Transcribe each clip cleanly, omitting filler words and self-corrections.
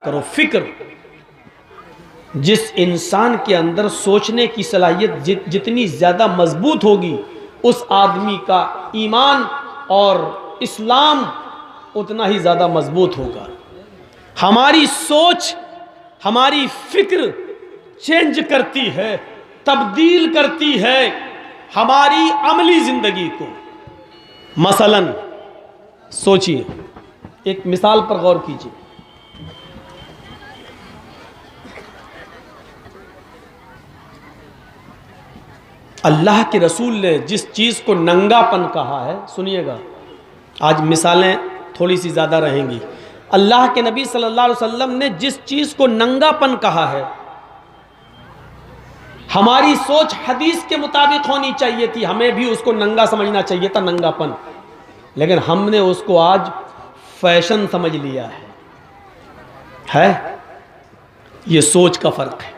کرو فکر. جس انسان کے اندر سوچنے کی صلاحیت جتنی زیادہ مضبوط ہوگی اس آدمی کا ایمان اور اسلام اتنا ہی زیادہ مضبوط ہوگا. ہماری سوچ ہماری فکر چینج کرتی ہے، تبدیل کرتی ہے ہماری عملی زندگی کو. مثلا سوچئے، ایک مثال پر غور کیجئے. اللہ کے رسول نے جس چیز کو ننگا پن کہا ہے، سنیے گا، آج مثالیں تھوڑی سی زیادہ رہیں گی. اللہ کے نبی صلی اللہ علیہ وسلم نے جس چیز کو ننگا پن کہا ہے، ہماری سوچ حدیث کے مطابق ہونی چاہیے تھی، ہمیں بھی اس کو ننگا سمجھنا چاہیے تھا، ننگا پن. لیکن ہم نے اس کو آج فیشن سمجھ لیا ہے. یہ سوچ کا فرق ہے.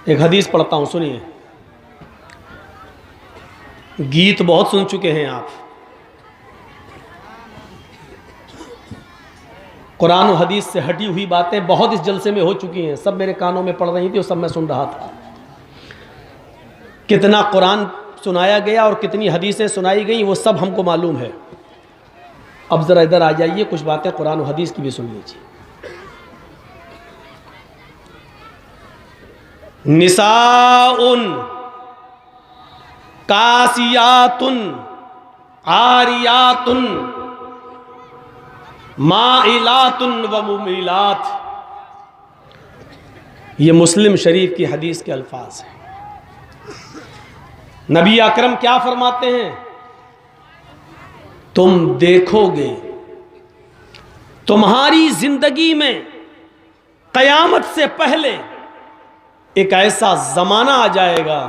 ایک حدیث پڑھتا ہوں، سنیے. گیت بہت سن چکے ہیں آپ، قرآن و حدیث سے ہٹی ہوئی باتیں بہت اس جلسے میں ہو چکی ہیں، سب میرے کانوں میں پڑ رہی تھی اور سب میں سن رہا تھا. کتنا قرآن سنایا گیا اور کتنی حدیثیں سنائی گئیں وہ سب ہم کو معلوم ہے. اب ذرا ادھر آ جائیے، کچھ باتیں قرآن و حدیث کی بھی سن لیجیے. نساء کاسیات عاریات مائلات و ممیلات. یہ مسلم شریف کی حدیث کے الفاظ ہیں. نبی اکرم کیا فرماتے ہیں؟ تم دیکھو گے تمہاری زندگی میں قیامت سے پہلے ایک ایسا زمانہ آ جائے گا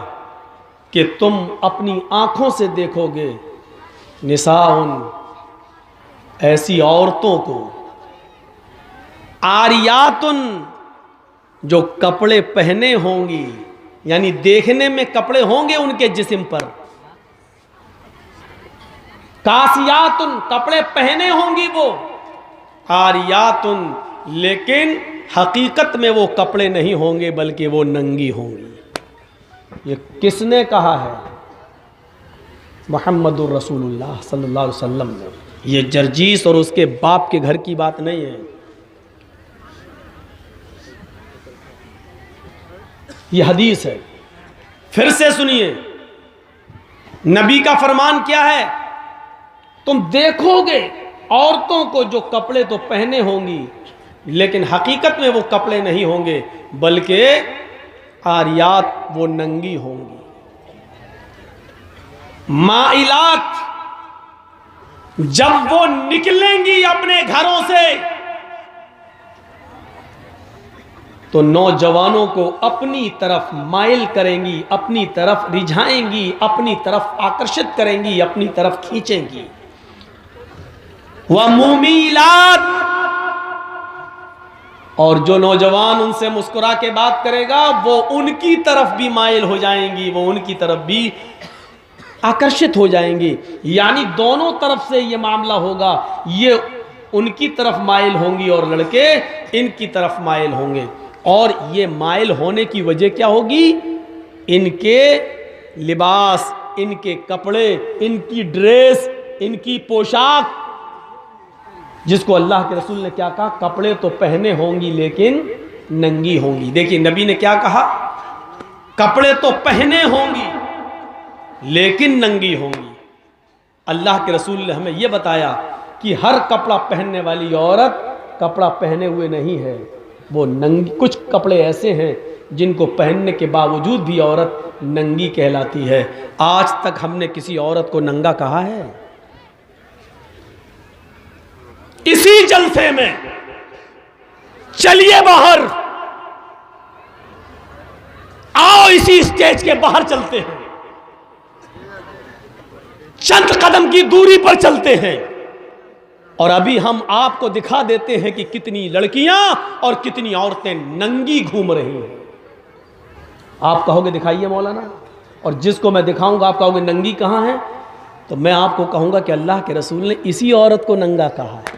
کہ تم اپنی آنکھوں سے دیکھو گے نساء ایسی عورتوں کو، عاریات جو کپڑے پہنے ہوں گی، یعنی دیکھنے میں کپڑے ہوں گے ان کے جسم پر، کاسیات کپڑے پہنے ہوں گی وہ، عاریات لیکن حقیقت میں وہ کپڑے نہیں ہوں گے بلکہ وہ ننگی ہوں گی. یہ کس نے کہا ہے؟ محمد الرسول اللہ صلی اللہ علیہ وسلم نے. یہ جرجیس اور اس کے باپ کے گھر کی بات نہیں ہے، یہ حدیث ہے. پھر سے سنیے، نبی کا فرمان کیا ہے؟ تم دیکھو گے عورتوں کو جو کپڑے تو پہنے ہوں گی لیکن حقیقت میں وہ کپڑے نہیں ہوں گے بلکہ عاریات، وہ ننگی ہوں گی. مائلات، جب وہ نکلیں گی اپنے گھروں سے تو نوجوانوں کو اپنی طرف مائل کریں گی، اپنی طرف رجھائیں گی، اپنی طرف آکرشت کریں گی، اپنی طرف کھینچیں گی. وَمُمِيلَاتٍ، اور جو نوجوان ان سے مسکرا کے بات کرے گا وہ ان کی طرف بھی مائل ہو جائیں گی، وہ ان کی طرف بھی آکرشت ہو جائیں گی. یعنی دونوں طرف سے یہ معاملہ ہوگا، یہ ان کی طرف مائل ہوں گی اور لڑکے ان کی طرف مائل ہوں گے. اور یہ مائل ہونے کی وجہ کیا ہوگی؟ ان کے لباس، ان کے کپڑے، ان کی ڈریس، ان کی پوشاک، جس کو اللہ کے رسول نے کیا کہا؟ کپڑے تو پہنے ہوں گی لیکن ننگی ہوں گی. دیکھیے نبی نے کیا کہا؟ کپڑے تو پہنے ہوں گی لیکن ننگی ہوں گی. اللہ کے رسول نے ہمیں یہ بتایا کہ ہر کپڑا پہننے والی عورت کپڑا پہنے ہوئے نہیں ہے، وہ ننگی. کچھ کپڑے ایسے ہیں جن کو پہننے کے باوجود بھی عورت ننگی کہلاتی ہے. آج تک ہم نے کسی عورت کو ننگا کہا ہے؟ اسی جلسے میں چلیے باہر، آؤ اسی اسٹیج کے باہر چلتے ہیں، چند قدم کی دوری پر چلتے ہیں اور ابھی ہم آپ کو دکھا دیتے ہیں کہ کتنی لڑکیاں اور کتنی عورتیں ننگی گھوم رہی ہیں. آپ کہو گے دکھائیے مولانا، اور جس کو میں دکھاؤں گا آپ کہو گے ننگی کہاں ہے، تو میں آپ کو کہوں گا کہ اللہ کے رسول نے اسی عورت کو ننگا کہا ہے.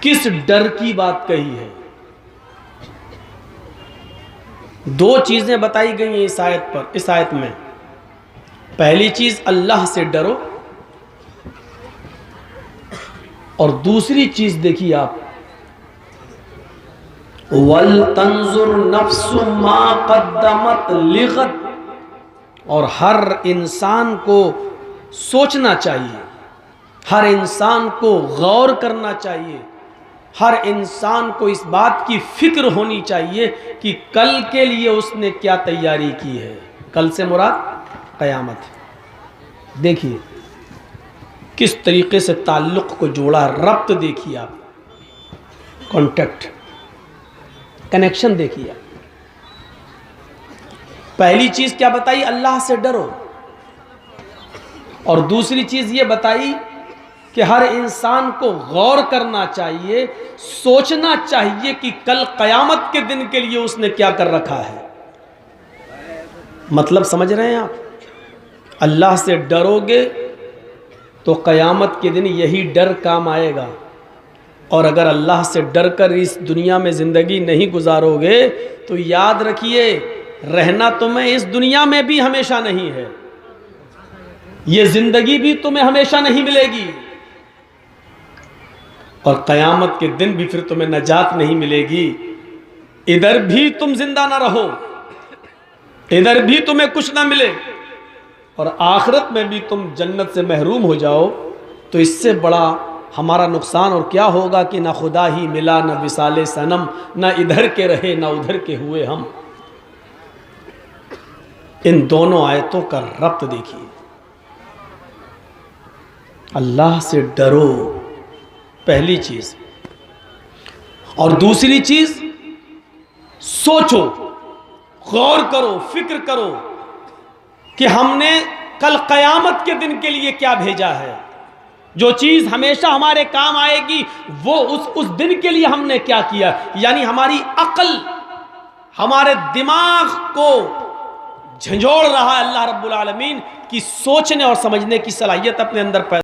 کس ڈر کی بات کہی ہے؟ دو چیزیں بتائی گئی ہیں اس آیت میں. پہلی چیز اللہ سے ڈرو، اور دوسری چیز دیکھیے آپ، وَلْتَنْظُرْ نَفْسٌ مَا قَدَّمَتْ لِغَدٍ، اور ہر انسان کو سوچنا چاہیے، ہر انسان کو غور کرنا چاہیے، ہر انسان کو اس بات کی فکر ہونی چاہیے کہ کل کے لیے اس نے کیا تیاری کی ہے. کل سے مراد قیامت. دیکھیے کس طریقے سے تعلق کو جوڑا، ربط دیکھیے آپ، کانٹیکٹ، کنیکشن دیکھیے. پہلی چیز کیا بتائی؟ اللہ سے ڈرو، اور دوسری چیز یہ بتائی کہ ہر انسان کو غور کرنا چاہیے، سوچنا چاہیے کہ کل قیامت کے دن کے لیے اس نے کیا کر رکھا ہے. مطلب سمجھ رہے ہیں آپ؟ اللہ سے ڈرو گے تو قیامت کے دن یہی ڈر کام آئے گا، اور اگر اللہ سے ڈر کر اس دنیا میں زندگی نہیں گزارو گے تو یاد رکھیے رہنا تمہیں اس دنیا میں بھی ہمیشہ نہیں ہے، یہ زندگی بھی تمہیں ہمیشہ نہیں ملے گی، اور قیامت کے دن بھی پھر تمہیں نجات نہیں ملے گی. ادھر بھی تم زندہ نہ رہو، ادھر بھی تمہیں کچھ نہ ملے، اور آخرت میں بھی تم جنت سے محروم ہو جاؤ، تو اس سے بڑا ہمارا نقصان اور کیا ہوگا کہ نہ خدا ہی ملا، نہ وصال صنم، نہ ادھر کے رہے نہ ادھر کے ہوئے ہم. ان دونوں آیتوں کا ربط دیکھیے. اللہ سے ڈرو پہلی چیز، اور دوسری چیز سوچو، غور کرو، فکر کرو کہ ہم نے کل قیامت کے دن کے لیے کیا بھیجا ہے. جو چیز ہمیشہ ہمارے کام آئے گی وہ اس دن کے لیے ہم نے کیا کیا. یعنی ہماری عقل، ہمارے دماغ کو جھنجھوڑ رہا ہے اللہ رب العالمین کی سوچنے اور سمجھنے کی صلاحیت اپنے اندر پیدا